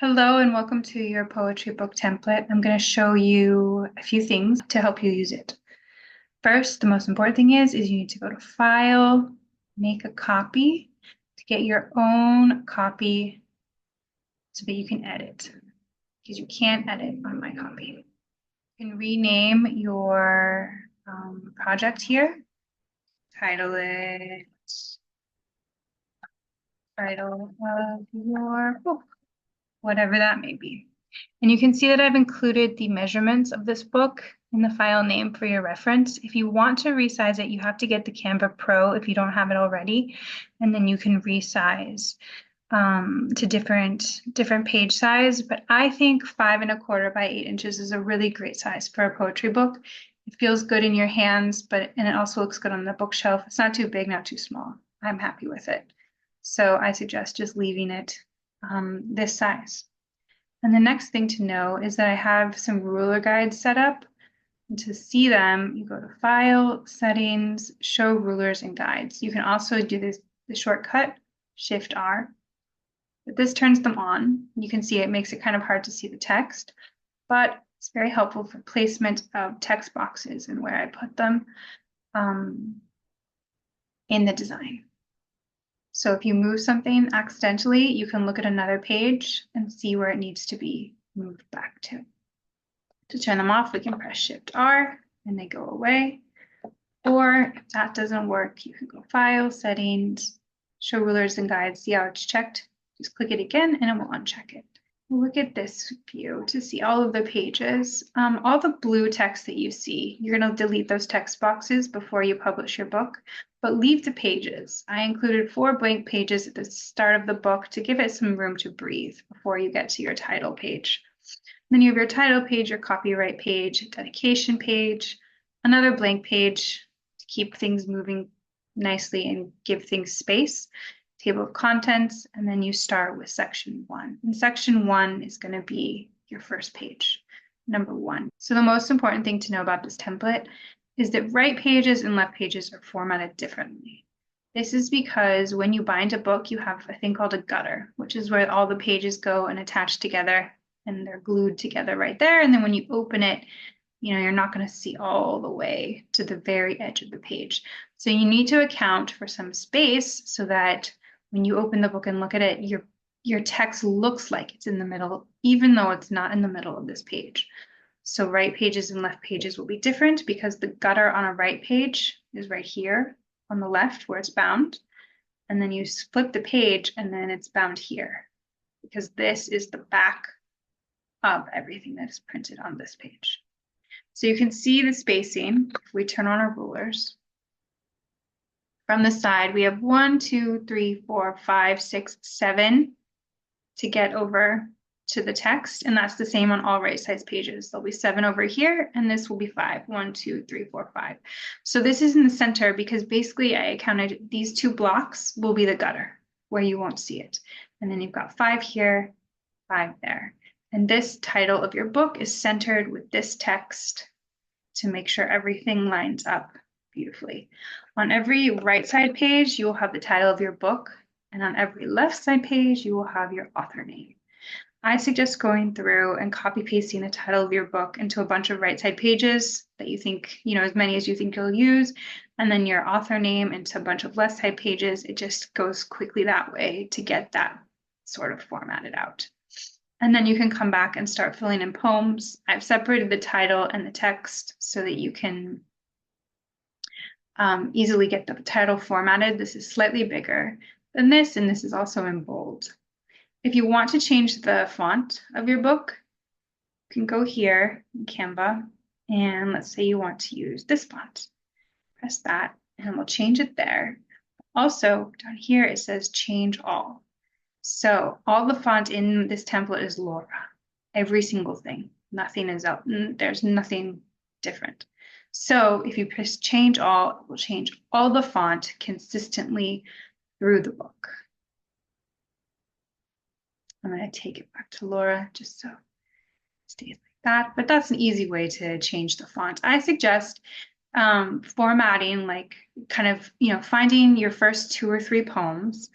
Hello and welcome to your poetry book template. I'm going to show you a few things to help you use it. First, the most important thing is you need to go to File, make a copy to get your own copy so that you can edit, because you can't edit on my copy. You can rename your project here, title it title of your book, whatever that may be. And you can see that I've included the measurements of this book in the file name for your reference. If you want to resize it, you have to get the Canva Pro if you don't have it already, and then you can resize to different page size. But I think 5¼ by 8 inches is a really great size for a poetry book. It feels good in your hands, and it also looks good on the bookshelf. It's not too big, not too small. I'm happy with it. So I suggest just leaving it this size. And the next thing to know is that I have some ruler guides set up. And to see them, you go to File, Settings, Show Rulers and Guides. You can also do the shortcut, Shift-R. But this turns them on. You can see it makes it kind of hard to see the text, but it's very helpful for placement of text boxes and where I put them in the design. So if you move something accidentally, you can look at another page and see where it needs to be moved back to. To turn them off, we can press Shift-R and they go away. Or if that doesn't work, you can go File, Settings, Show Rulers and Guides, see how it's checked. Just click it again and it will uncheck it. Look at this view to see all of the pages. All the blue text that you see, you're going to delete those text boxes before you publish your book, but leave the pages. I included 4 blank pages at the start of the book to give it some room to breathe before you get to your title page. Then you have your title page, your copyright page, dedication page, another blank page to keep things moving nicely and give things space, table of contents, and then you start with section 1. And section 1 is going to be your first page, number 1. So the most important thing to know about this template is that right pages and left pages are formatted differently. This is because when you bind a book, you have a thing called a gutter, which is where all the pages go and attach together, and they're glued together right there. And then when you open it, you're not going to see all the way to the very edge of the page. So you need to account for some space so that when you open the book and look at it, your text looks like it's in the middle, even though it's not in the middle of this page. So right pages and left pages will be different because the gutter on a right page is right here on the left where it's bound. And then you flip the page and then it's bound here because this is the back of everything that is printed on this page. So you can see the spacing if we turn on our rulers. From the side, we have 1, 2, 3, 4, 5, 6, 7 to get over to the text, and that's the same on all right size pages. There'll be 7 over here, and this will be 5. 1, 2, 3, 4, 5. So this is in the center because basically I counted these 2 blocks will be the gutter where you won't see it. And then you've got 5 here, 5 there. And this title of your book is centered with this text to make sure everything lines up beautifully. On every right side page, you will have the title of your book, and on every left side page, you will have your author name. I suggest going through and copy pasting the title of your book into a bunch of right side pages that you think, as many as you think you'll use, and then your author name into a bunch of left side pages. It just goes quickly that way to get that sort of formatted out. And then you can come back and start filling in poems. I've separated the title and the text so that you can easily get the title formatted. This is slightly bigger than this, and this is also in bold. If you want to change the font of your book, you can go here in Canva, and let's say you want to use this font. Press that, and we'll change it there. Also, down here it says change all. So all the font in this template is Laura. Every single thing. Nothing is out. There's nothing different. So if you press change all, it will change all the font consistently through the book. I'm going to take it back to Laura just so it stays like that. But that's an easy way to change the font. I suggest formatting, like kind of, finding your first 2 or 3 poems,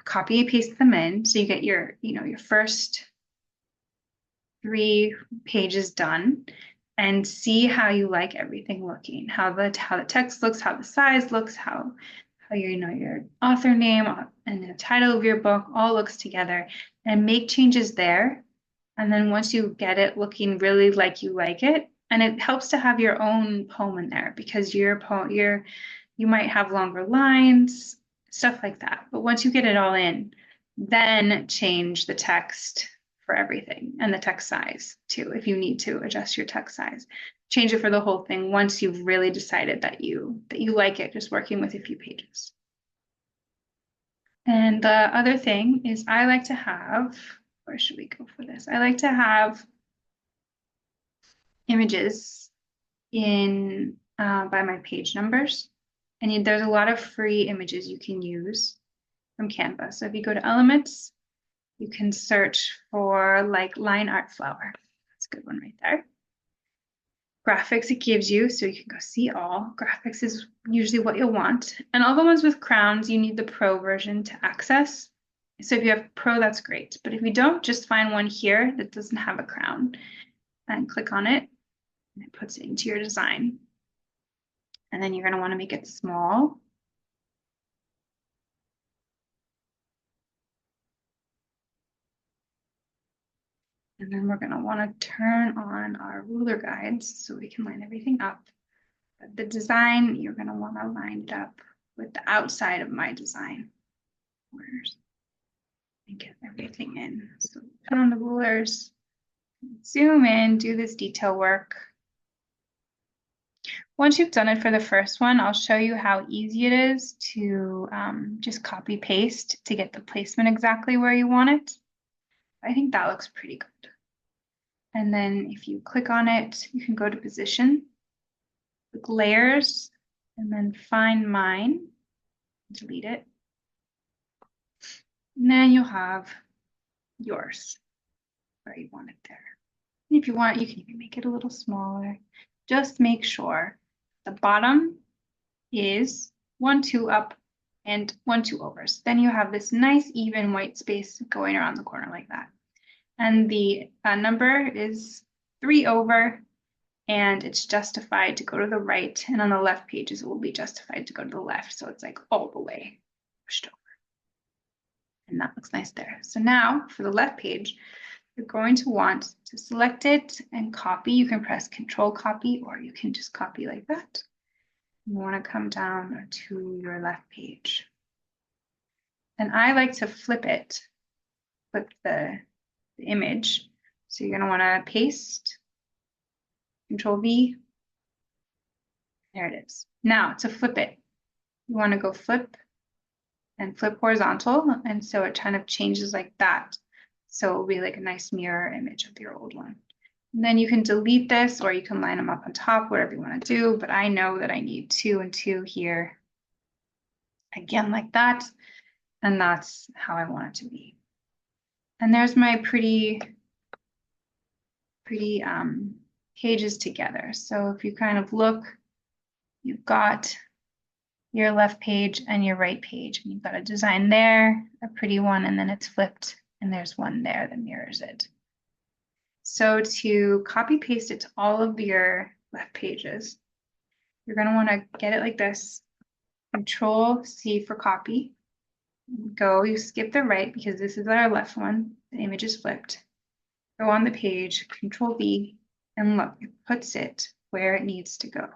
copy and paste them in. So you get your first 3 pages done, and see how you like everything looking, how the text looks, how the size looks, how your author name and the title of your book all looks together, and make changes there. And then once you get it looking really like you like it, and it helps to have your own poem in there, because you might have longer lines, stuff like that. But once you get it all in, then change the text for everything, and the text size too, if you need to adjust your text size. Change it for the whole thing once you've really decided that you like it, just working with a few pages. And the other thing is, I like to have, where should we go for this? I like to have images in by my page numbers. And there's a lot of free images you can use from Canva. So if you go to Elements, you can search for like line art flower. That's a good one right there. Graphics it gives you, so you can go see all. Graphics is usually what you'll want. And all the ones with crowns, you need the Pro version to access. So if you have Pro, that's great. But if you don't, just find one here that doesn't have a crown and click on it, and it puts it into your design. And then you're going to want to make it small. And then we're going to want to turn on our ruler guides so we can line everything up. But the design, you're going to want to line it up with the outside of my design corners and get everything in. So put on the rulers, zoom in, do this detail work. Once you've done it for the first one, I'll show you how easy it is to just copy paste to get the placement exactly where you want it. I think that looks pretty good. And then if you click on it, you can go to position, click layers, and then find mine, delete it. And then you'll have yours where you want it there. And if you want, you can even make it a little smaller. Just make sure the bottom is 1, 2 up and 1, 2 over. So then you have this nice even white space going around the corner like that. And the number is 3 over, and it's justified to go to the right. And on the left pages, it will be justified to go to the left. So it's like all the way pushed over. And that looks nice there. So now for the left page, you're going to want to select it and copy. You can press Control Copy, or you can just copy like that. You want to come down to your left page. And I like to flip it, flip the image. So you're going to want to paste, Control V. There it is. Now to flip it, you want to go flip and flip horizontal. And so it kind of changes like that. So it'll be like a nice mirror image of your old one. And then you can delete this, or you can line them up on top, whatever you want to do. But I know that I need 2 and 2 here. Again, like that. And that's how I want it to be. And there's my pretty pages together. So if you kind of look, you've got your left page and your right page, and you've got a design there, a pretty one, and then it's flipped, and there's one there that mirrors it. So to copy paste it to all of your left pages, you're going to want to get it like this. Control C for copy. Go, you skip the right because this is our left one. The image is flipped. Go on the page, Control V, and look, it puts it where it needs to go.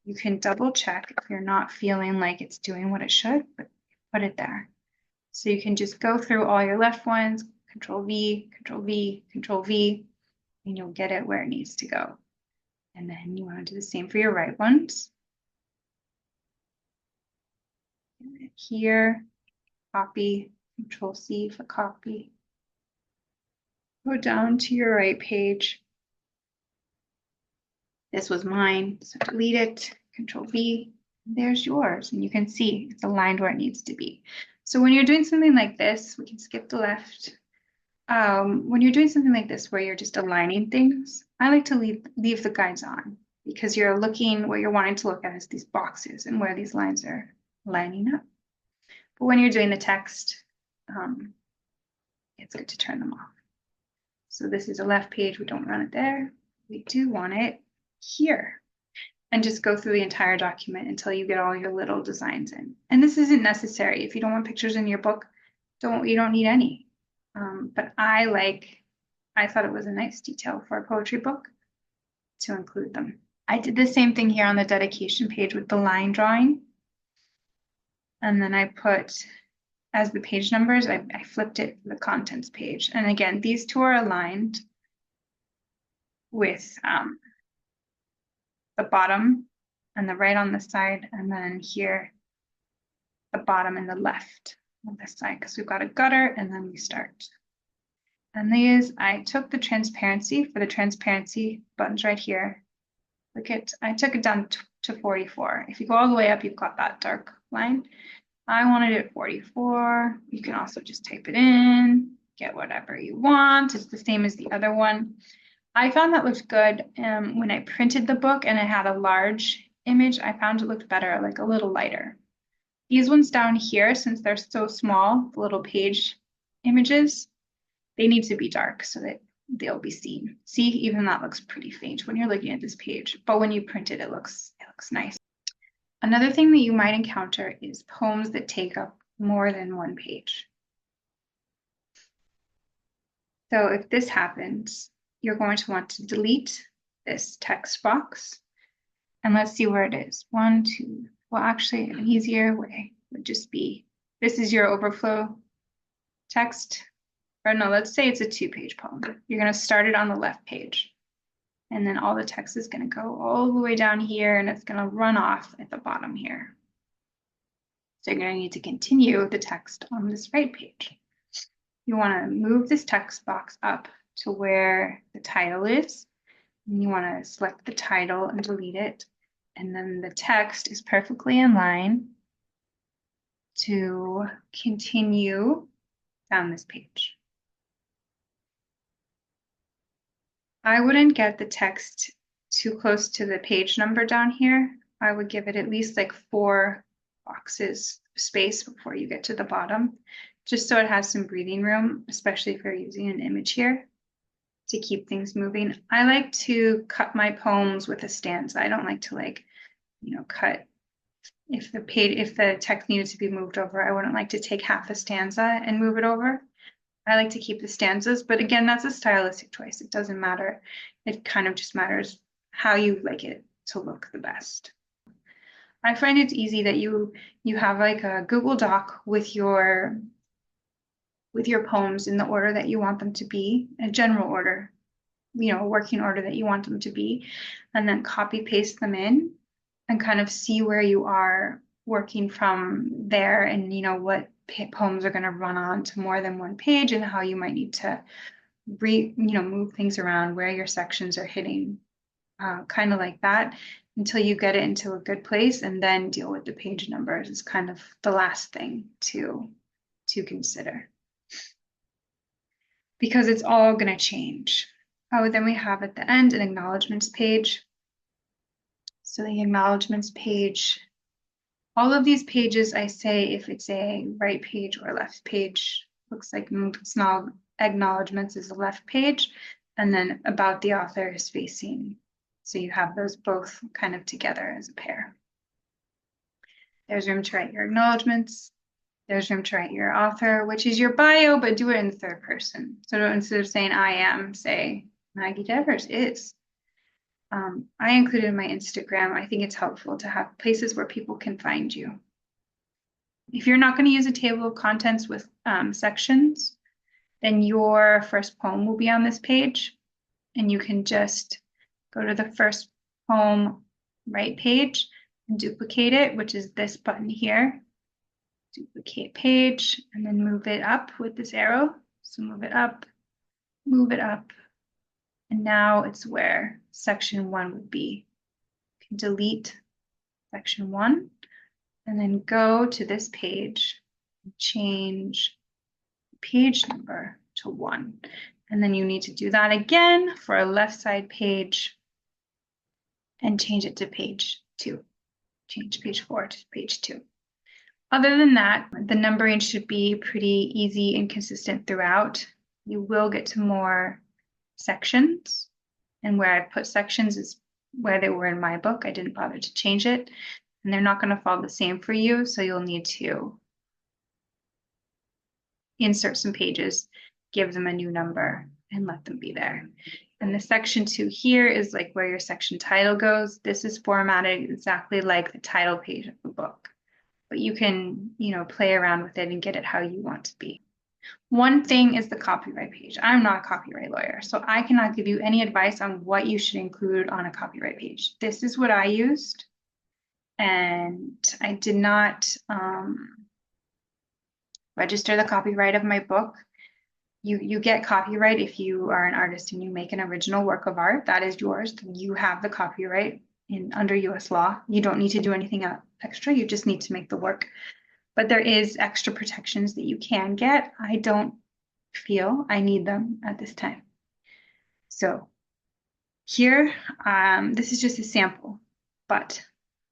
You can double check if you're not feeling like it's doing what it should, but put it there. So you can just go through all your left ones, Control V, Control V, Control V, and you'll get it where it needs to go. And then you want to do the same for your right ones. Here, copy, Control C for copy. Go down to your right page. This was mine, so delete it, Control V, there's yours, and you can see it's aligned where it needs to be. So when you're doing something like this, we can skip the left. When you're doing something like this where you're just aligning things, I like to leave the guides on, because you're looking, what you're wanting to look at is these boxes and where these lines are lining up. But when you're doing the text, it's good to turn them off. So this is a left page. We don't run it there. We do want it here. And just go through the entire document until you get all your little designs in. And this isn't necessary. If you don't want pictures in your book, you don't need any. But I thought it was a nice detail for a poetry book to include them. I did the same thing here on the dedication page with the line drawing. And then I put, as the page numbers, I flipped it to the contents page. And again, these two are aligned with the bottom and the right on the side, and then here, the bottom and the left on this side, because we've got a gutter and then we start. And these, I took the transparency for the transparency buttons right here. Look at, I took it down to 44. If you go all the way up, you've got that dark line. I wanted it at 44. You can also just type it in, get whatever you want. It's the same as the other one. I found that looked good when I printed the book and it had a large image. I found it looked better, like a little lighter. These ones down here, since they're so small, the little page images, they need to be dark so that they'll be seen. See, even that looks pretty faint when you're looking at this page, but when you print it, it looks nice. Another thing that you might encounter is poems that take up more than one page. So if this happens, you're going to want to delete this text box. And let's see where it is. 1, 2, well, actually an easier way would just be, this is your overflow text. Or no, let's say it's a 2-page poem. You're going to start it on the left page. And then all the text is going to go all the way down here and it's going to run off at the bottom here. So you're going to need to continue the text on this right page. You want to move this text box up to where the title is. And you want to select the title and delete it. And then the text is perfectly in line to continue down this page. I wouldn't get the text too close to the page number down here. I would give it at least like 4 boxes of space before you get to the bottom, just so it has some breathing room, especially if you're using an image here to keep things moving. I like to cut my poems with a stanza. I don't like to cut if the text needed to be moved over. I wouldn't like to take half a stanza and move it over. I like to keep the stanzas, but again, that's a stylistic choice. It doesn't matter. It kind of just matters how you like it to look the best. I find it's easy that you have like a Google Doc with your poems in the order that you want them to be, a general order, a working order that you want them to be, and then copy paste them in and kind of see where you are working from there and what poems are going to run on to more than one page and how you might need to move things around where your sections are hitting, kind of like that until you get it into a good place, and then deal with the page numbers is kind of the last thing to consider, because it's all going to change. Oh, then we have at the end an acknowledgements page. So the acknowledgements page, all of these pages, I say if it's a right page or left page, looks like small acknowledgements is the left page, and then about the author is facing. So you have those both kind of together as a pair. There's room to write your acknowledgements. There's room to write your author, which is your bio, but do it in the third person. So instead of saying I am, say Maggie Devers is. I included in my Instagram. I think it's helpful to have places where people can find you. If you're not going to use a table of contents with sections, then your first poem will be on this page, and you can just go to the first poem right page and duplicate it, which is this button here. Duplicate page, and then move it up with this arrow. So move it up, and now it's where section 1 would be. You can delete section 1 and then go to this page and change page number to 1. And then you need to do that again for a left side page and change it to page 2. Change page 4 to page 2. Other than that, the numbering should be pretty easy and consistent throughout. You will get to more sections, and where I put sections is where they were in my book. I didn't bother to change it, and they're not going to fall the same for you, so you'll need to insert some pages, give them a new number, and let them be there. And the section 2 here is like where your section title goes. This is formatted exactly like the title page of the book, but you can, play around with it and get it how you want to be. One thing is the copyright page. I'm not a copyright lawyer, so I cannot give you any advice on what you should include on a copyright page. This is what I used, and I did not register the copyright of my book. You get copyright if you are an artist and you make an original work of art. That is yours. You have the copyright under US law. You don't need to do anything extra. You just need to make the work. But there is extra protections that you can get. I don't feel I need them at this time. So here, this is just a sample, but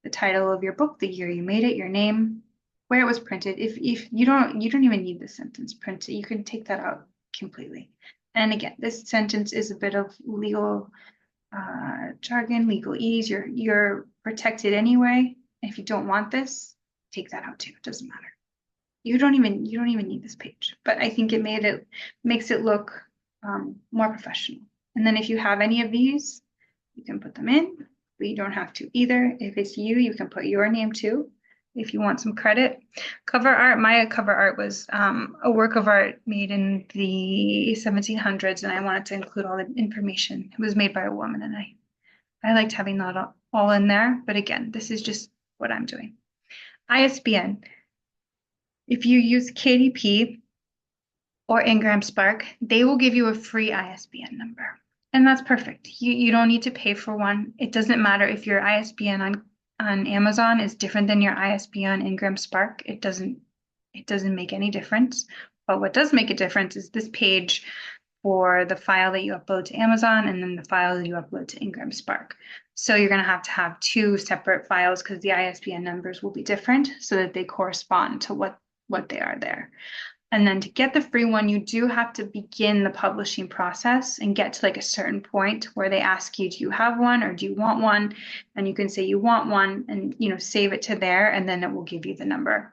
the title of your book, the year you made it, your name, where it was printed. If you don't even need the sentence printed, you can take that out completely. And again, this sentence is a bit of legal jargon, legalese. You're protected anyway. If you don't want this, take that out too. It doesn't matter. You don't even need this page, but I think it makes it look more professional. And then if you have any of these, you can put them in, but you don't have to either. If it's you can put your name too, if you want some credit. Cover art, my cover art was a work of art made in the 1700s, and I wanted to include all the information. It was made by a woman, and I liked having that all in there. But again, this is just what I'm doing. ISBN. If you use KDP or Ingram Spark, they will give you a free ISBN number. And that's perfect. You don't need to pay for one. It doesn't matter if your ISBN on Amazon is different than your ISBN on Ingram Spark. It doesn't make any difference. But what does make a difference is this page for the file that you upload to Amazon and then the file that you upload to Ingram Spark. So you're going to have two separate files because the ISBN numbers will be different so that they correspond to what they are there. And then to get the free one, you do have to begin the publishing process and get to like a certain point where they ask you, do you have one or do you want one? And you can say you want one and save it to there, and then it will give you the number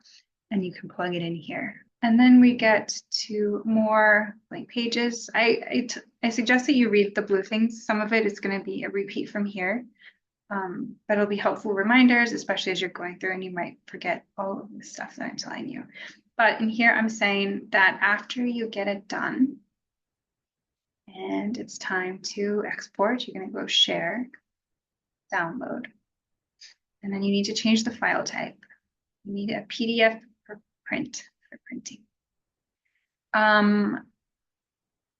and you can plug it in here. And then we get to more blank pages. I suggest that you read the blue things. Some of it is going to be a repeat from here, but it'll be helpful reminders, especially as you're going through and you might forget all of the stuff that I'm telling you. But in here, I'm saying that after you get it done and it's time to export, you're going to go share, download, and then you need to change the file type. You need a PDF for print. For printing.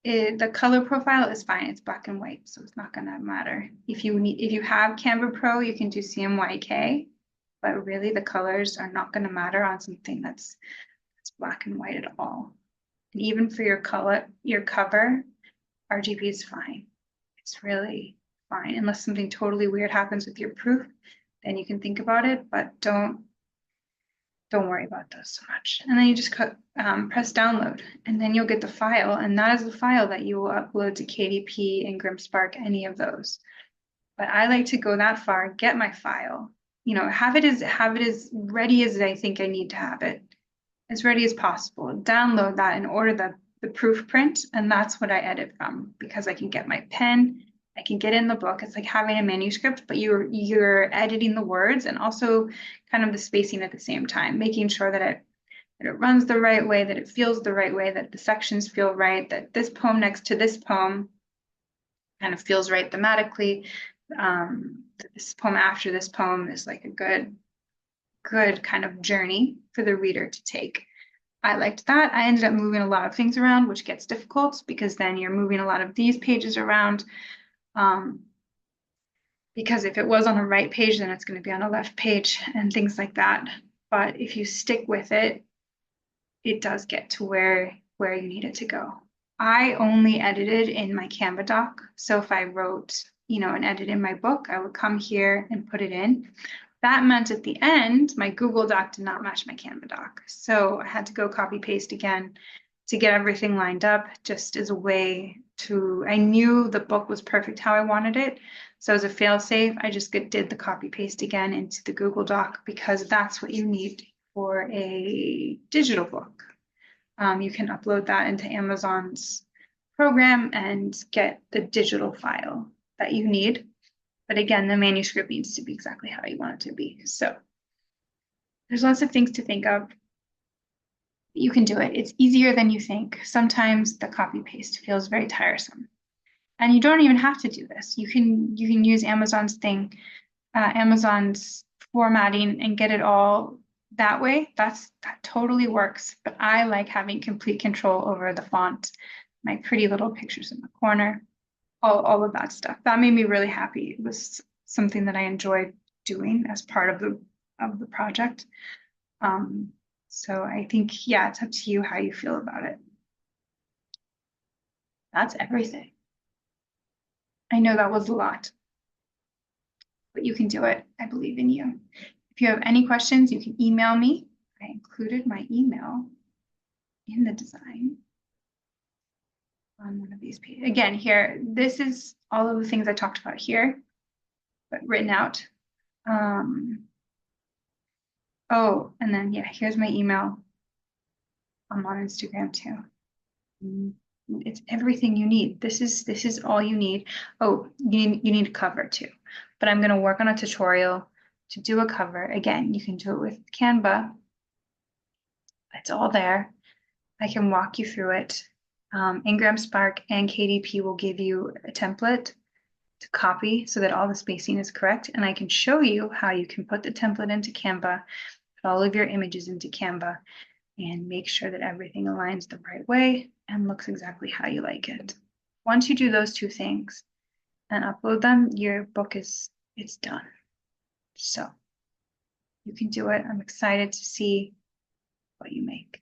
The color profile is fine. It's black and white, so it's not gonna matter. If you have Canva Pro, you can do CMYK, but really the colors are not gonna matter on something that's black and white at all. And even for your cover, RGB is fine. It's really fine, unless something totally weird happens with your proof, then you can think about it, but don't worry about those so much. And then you just press download, and then you'll get the file, and that is the file that you will upload to KDP, Ingram Spark, any of those. But I like to go that far, get my file, have it as ready as I think I need to have it, as ready as possible. Download that and order the proof print, and that's what I edit from, because I can get my pen, I can get in the book. It's like having a manuscript, but you're editing the words and also kind of the spacing at the same time, making sure that it runs the right way, that it feels the right way, that the sections feel right, that this poem next to this poem kind of feels right thematically. This poem after this poem is like a good kind of journey for the reader to take. I liked that. I ended up moving a lot of things around, which gets difficult because then you're moving a lot of these pages around. Because if it was on a right page, then it's going to be on a left page and things like that. But if you stick with it, it does get to where you need it to go. I only edited in my Canva doc. So if I wrote, an edit in my book, I would come here and put it in. That meant at the end, my Google Doc did not match my Canva doc. So I had to go copy paste again to get everything lined up, just as a way to, I knew the book was perfect how I wanted it. So as a fail safe, I just did the copy paste again into the Google Doc because that's what you need for a digital book. You can upload that into Amazon's program and get the digital file that you need. But again, the manuscript needs to be exactly how you want it to be. So there's lots of things to think of. You can do it. It's easier than you think. Sometimes the copy paste feels very tiresome. And you don't even have to do this. You can use Amazon's thing, Amazon's formatting and get it all that way. That totally works. But I like having complete control over the font, my pretty little pictures in the corner, all of that stuff. That made me really happy. It was something that I enjoyed doing as part of the project. So I think, yeah, it's up to you how you feel about it. That's everything. I know that was a lot, but you can do it. I believe in you. If you have any questions, you can email me. I included my email in the design on one of these pages. Again, here, this is all of the things I talked about here, but written out. Oh, and then, yeah, here's my email. I'm on Instagram too. It's everything you need. This is all you need. Oh, you need a cover too. But I'm gonna work on a tutorial to do a cover. Again, you can do it with Canva. It's all there. I can walk you through it. Ingram Spark and KDP will give you a template to copy so that all the spacing is correct. And I can show you how you can put the template into Canva, put all of your images into Canva, and make sure that everything aligns the right way and looks exactly how you like it. Once you do those two things and upload them, your book it's done. So you can do it. I'm excited to see what you make.